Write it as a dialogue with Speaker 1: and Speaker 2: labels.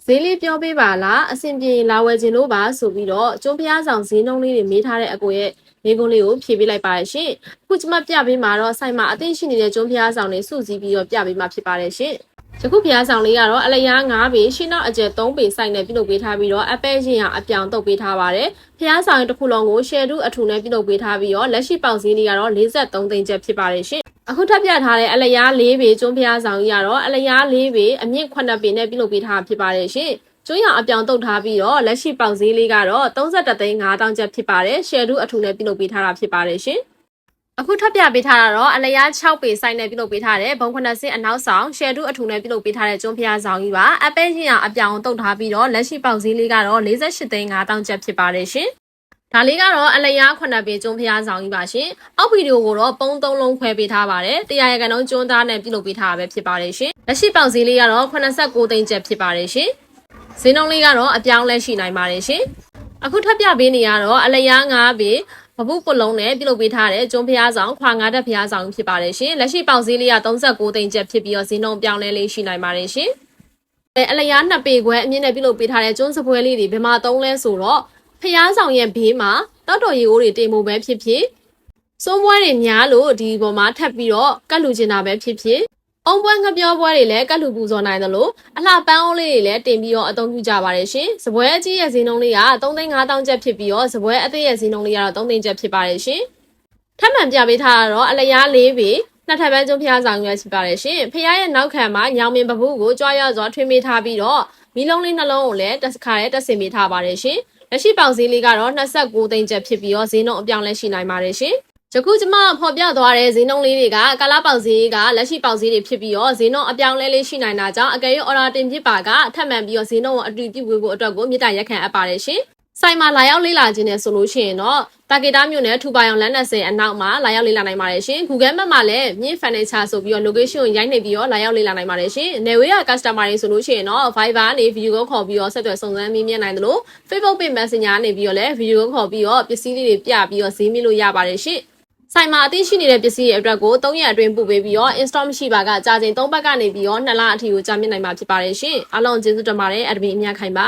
Speaker 1: ဈေးလေးပြောပေးပါလားအဆင်ပြေလာဝယ်ခြင်းလို့ပါဆိုပြီးတော့ကျွန်းဖျားဆောင်ဈေးနှုန်းလေးတွေမေးထားတဲ့အကိုရဲ့မိကုန်းလေးကိုဖြေပေးလိုက်ပါရရှင်အခုကျွန်မပြပေးမှာတော့ဆိုင်မှာအသိရှိနေတဲ့ကျွန်းဖျားဆောင်တွေစုစည်းပြီးတော့ပြပေးမှာဖြစ်ပါတယ်ရှင်ယခုဖျားဆောင်လေးကတော့အလျား9ပေရှင်းနောက်အကျယ်3ပေစိုက်နဲ့ပြုလုပ်ပေးထားပြီးတော့အပဲ့ရင်အောင်အပြောင်တုပ်ပေးထားပါတယ်ဖျားဆောင်တစ်ခုလုံးကိုရှယ်တူအထူနဲ့ပြုလုပ်ပေးထားပြီးတော့လက်ရှိပေါက်ဈေးလေးကတော့43သိန်းကျပ်ဖြစ်ပါတယ်ရှင်အခုထပ်ပြထားတဲ့အလျား4ပေကျွန်းဖျားဆောင်ကြီးကတော့အလျား4ပေအမြင့်9ပေနဲ့ပြုလုပ်ပေးထားဖြစ်ပါတယ်ရှင်ကျွန်းရအပြောင်တုတ်ထားပြီးတော့လက်ရှိပေါက်ဈေးလေးကတော့31သိန်း5000ကျပ်ဖြစ်ပါတယ်ရှယ်တူအထူနဲ့ပြုလုပ်ပေးထားတာဖြစ်ပါတယ်ရှင်အခုထပ်ပြပေးထားတာတော့အလျား6ပေစိုက်နဲ့ပြုလုပ်ပေးထားတဲ့ဘုံ9ဆင်းအနောက်ဆောင်ရှယ်တူအထူနဲ့ပြုလုပ်ပေးထားတဲ့ကျွန်းဖျားဆောင်ကြီးပါအပဲ့ရင်အောင်အပြောင်တုတ်ထားပြီးတော့လက်ရှိပေါက်ဈေးလေးကတော့48သိန်း5000ကျပ်ဖြစ်ပါတယ်ရှင်ဒါလေးကတော့အလျား9ပေကျွန်းဖျားဆောင်ကြီးပါရှင်အောက်ဗီဒီယိုကိုတော့ပုံ3လုံးခွဲပေးထားပါတယ်100ရာခိုင်နှုန်းကျွန်းသားနဲ့ပြုလုပ်ပေးထားတာပဲဖြစ်ပါတယ်ရှင်လက်ရှိပေါက်ဈေးလေးကတော့89သိန်းကျပ်ဖြစ်ပါတယ်ရှင်ဈေးနှုန်းလေးကတော့အပြောင်းလဲရှိနိုင်ပါတယ်ရှင်အခုထပ်ပြပေးနေရတော့အလျား9ပေမပုပလုံးနဲ့ပြုလုပ်ပေးထားတဲ့ကျွန်းဖျားဆောင်ခွာ9တက်ဖျားဆောင်ဖြစ်ပါတယ်ရှင်လက်ရှိပေါက်ဈေးလေးက39သိန်းကျပ်ဖြစ်ပြီးတော့ဈေးနှုန်းပြောင်းလဲလေးရှိနိုင်ပါတယ်ရှင်အလျား2ပေခွဲအမြင့်နဲ့ပြုလုပ်ပေးထားတဲ့ကျွန်းစပွဲလေးတွေဘယ်မှာသုံးလဲဆိုတော့ဖျားဆောင်ရဲ့ဘေးမှာတောက်တော်ရီအိုးတွေတင်ဖို့ပဲဖြစ်ဖြစ်စိုးပွဲတွေများလို့ဒီပေါ်မှာထပ်ပြီးတော့ကတ်လူကျင်တာပဲဖြစ်ဖြစ်အုံပွဲငပြောပွဲတွေလည်းကတ်လူပူဇော်နိုင်တယ်လို့အလှပန်းအိုးလေးတွေလည်းတင်ပြီးတော့အသုံးပြုကြပါတယ်ရှင်စပွဲအကြီးရဲ့ဈေးနှုန်းလေးက3သိန်း5000ကျပ်ဖြစ်ပြီးတော့စပွဲအသေးရဲ့ဈေးနှုန်းလေးကတော့3သိန်းကျပ်ဖြစ်ပါတယ်ရှင်ထပ်မံပြပေးထားတာတော့အလျား4ပေနှစ်ထပ်ပန်းကျွန်းဖျားဆောင်ရွက်ဖြစ်ပါတယ်ရှင်ဖျားရဲ့နောက်ခံမှာညောင်မင်ပပုကိုကြွားရောက်စွာထွေးမေးထားပြီးတော့မီးလုံးလေးနှလုံးကိုလည်းတစ်ခါတက်ဆင်ပေးထားပါတယ်ရှင်လက်ရှိပေါက်ဈေးလေးကတော့29သိန်းကျပ်ဖြစ်ပြီးတော့ဈေးနှုန်းအပြောင်းလဲရှိနိုင်ပါတယ်ရှင်ယခုကျွန်မဖော်ပြသွားတဲ့ဈေးနှုန်းလေးတွေကကာလာပေါက်ဈေးကလက်ရှိပေါက်ဈေးတွေဖြစ်ပြီးတော့ဈေးနှုန်းအပြောင်းလဲလေးရှိနိုင်တာကြောင့်အကယ်၍အော်ဒါတင်ဖြစ်ပါကထပ်မံပြီးတော့ဈေးနှုန်းကိုအတူပြုတ်ဖို့အတွက်ကိုမြစ်တာရက်ခံအပ်ပါတယ်ရှင်ဆိုင်မှာလာရောက်လေ့လာခြင်းနဲ့ဆိုလို့ရှိရင်တော့တာဂီတာမြို့နယ်ထူပါအောင်လမ်း20အနောက်မှာလာရောက်လေ့လာနိုင်ပါတယ်ရှင် Google Map မှာလည်းမြင့် furniture ဆိုပြီးတော့ location ကိုရိုက်နှိပ်ပြီးတော့လာရောက်လေ့လာနိုင်ပါတယ်ရှင်နယ်ဝေးက customer တွေဆိုလို့ရှိရင်တော့ Viber နဲ့ video call ခေါ်ပြီးတော့ဆက်သွယ်စုံစမ်းမေးမြန်းနိုင်တယ်လို့ Facebook page Messenger နေပြီးတော့လည်း video call ခေါ်ပြီးတော့ပစ္စည်းလေးတွေပြပြီးတော့ဈေးမြင့်လို့ရပါတယ်ရှင်ဆိုင်မှာအသိရှိနေတဲ့ပစ္စည်းရဲ့အတွက်ကို3ရက်အတွင်းပို့ပေးပြီးတော့ install မရှိပါကကြာချိန်3ပတ်ကနေပြီးတော့2လအထိကိုကြာမြင့်နိုင်မှာဖြစ်ပါတယ်ရှင်အားလုံးကျေးဇူးတင်ပါတယ်အဒမီအမြတ်ခိုင်ပါ